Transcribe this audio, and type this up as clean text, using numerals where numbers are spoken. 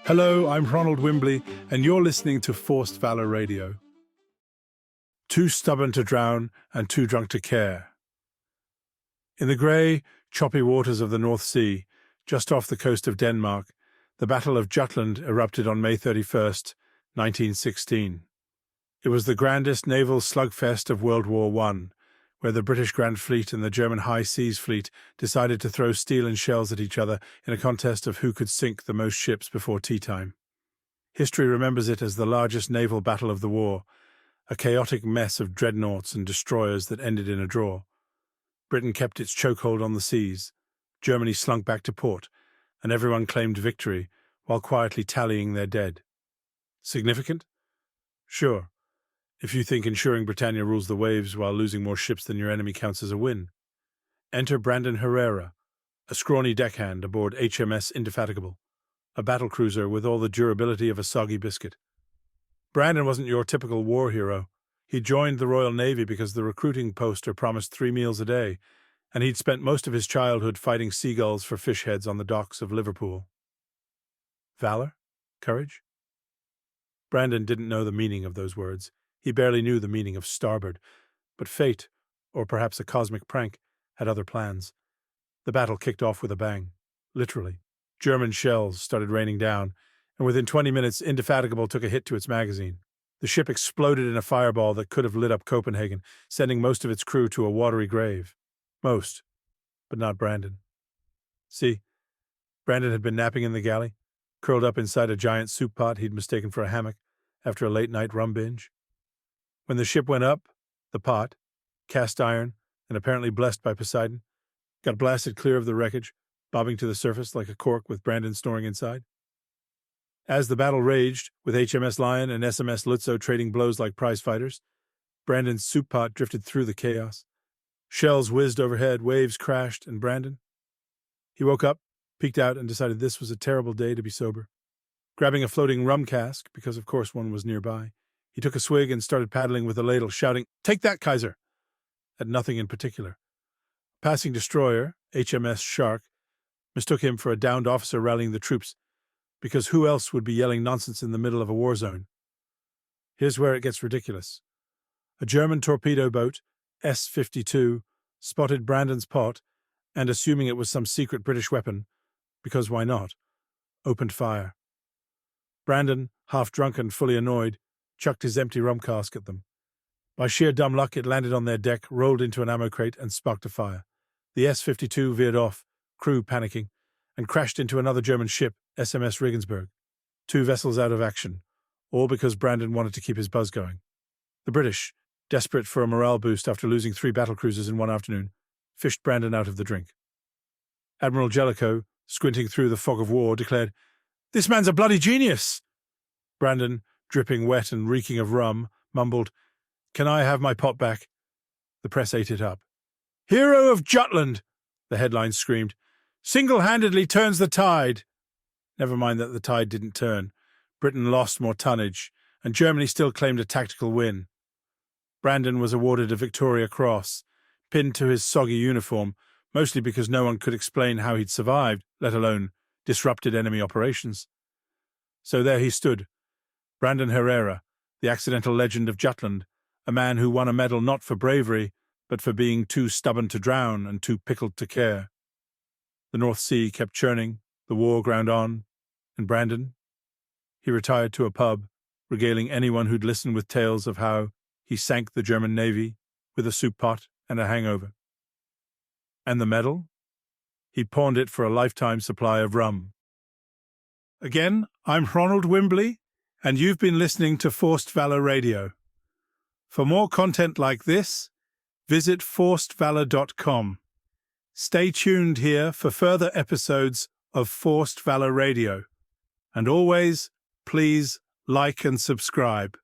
Hello, I'm Ronald Wimbley, and you're listening to Forced Valor Radio. Too stubborn to drown and too drunk to care. In the grey, choppy waters of the North Sea, just off the coast of Denmark, the Battle of Jutland erupted on May 31st, 1916. It was the grandest naval slugfest of World War I, where the British Grand Fleet and the German High Seas Fleet decided to throw steel and shells at each other in a contest of who could sink the most ships before tea time. History remembers it as the largest naval battle of the war, a chaotic mess of dreadnoughts and destroyers that ended in a draw. Britain kept its chokehold on the seas, Germany slunk back to port, and everyone claimed victory while quietly tallying their dead. Significant? Sure, if you think ensuring Britannia rules the waves while losing more ships than your enemy counts as a win. Enter Brandon Herrera, a scrawny deckhand aboard HMS Indefatigable, a battlecruiser with all the durability of a soggy biscuit. Brandon wasn't your typical war hero. He joined the Royal Navy because the recruiting poster promised 3 meals a day, and he'd spent most of his childhood fighting seagulls for fish heads on the docks of Liverpool. Valor? Courage? Brandon didn't know the meaning of those words. He barely knew the meaning of starboard, but fate, or perhaps a cosmic prank, had other plans. The battle kicked off with a bang. Literally. German shells started raining down, and within 20 minutes Indefatigable took a hit to its magazine. The ship exploded in a fireball that could have lit up Copenhagen, sending most of its crew to a watery grave. Most, but not Brandon. See, Brandon had been napping in the galley, curled up inside a giant soup pot he'd mistaken for a hammock after a late-night rum binge. When the ship went up, the pot, cast iron and apparently blessed by Poseidon, got blasted clear of the wreckage, bobbing to the surface like a cork with Brandon snoring inside. As the battle raged, with HMS Lion and SMS Lutzo trading blows like prize fighters, Brandon's soup pot drifted through the chaos. Shells whizzed overhead, waves crashed, and Brandon? He woke up, peeked out, and decided this was a terrible day to be sober. Grabbing a floating rum cask, because of course one was nearby, he took a swig and started paddling with a ladle, shouting, "Take that, Kaiser!" at nothing in particular. A passing destroyer, HMS Shark, mistook him for a downed officer rallying the troops, because who else would be yelling nonsense in the middle of a war zone? Here's where it gets ridiculous. A German torpedo boat, S-52, spotted Brandon's pot, and assuming it was some secret British weapon, because why not, opened fire. Brandon, half drunk and fully annoyed, chucked his empty rum cask at them. By sheer dumb luck, it landed on their deck, rolled into an ammo crate, and sparked a fire. The S-52 veered off, crew panicking, and crashed into another German ship, SMS Regensburg. 2 vessels out of action, all because Brandon wanted to keep his buzz going. The British, desperate for a morale boost after losing 3 battlecruisers in one afternoon, fished Brandon out of the drink. Admiral Jellicoe, squinting through the fog of war, declared, "This man's a bloody genius!" Brandon, dripping wet and reeking of rum, mumbled, "Can I have my pot back?" The press ate it up. "Hero of Jutland!" the headline screamed. "Single-handedly turns the tide." Never mind that the tide didn't turn. Britain lost more tonnage, and Germany still claimed a tactical win. Brandon was awarded a Victoria Cross, pinned to his soggy uniform, mostly because no one could explain how he'd survived, let alone disrupted enemy operations. So there he stood, Brandon Herrera, the accidental legend of Jutland, a man who won a medal not for bravery, but for being too stubborn to drown and too pickled to care. The North Sea kept churning, the war ground on, and Brandon? He retired to a pub, regaling anyone who'd listened with tales of how he sank the German Navy with a soup pot and a hangover. And the medal? He pawned it for a lifetime supply of rum. Again, I'm Ronald Wimbley, and you've been listening to Forced Valor Radio. For more content like this, visit forcedvalor.com. Stay tuned here for further episodes of Forced Valor Radio. And always, please like and subscribe.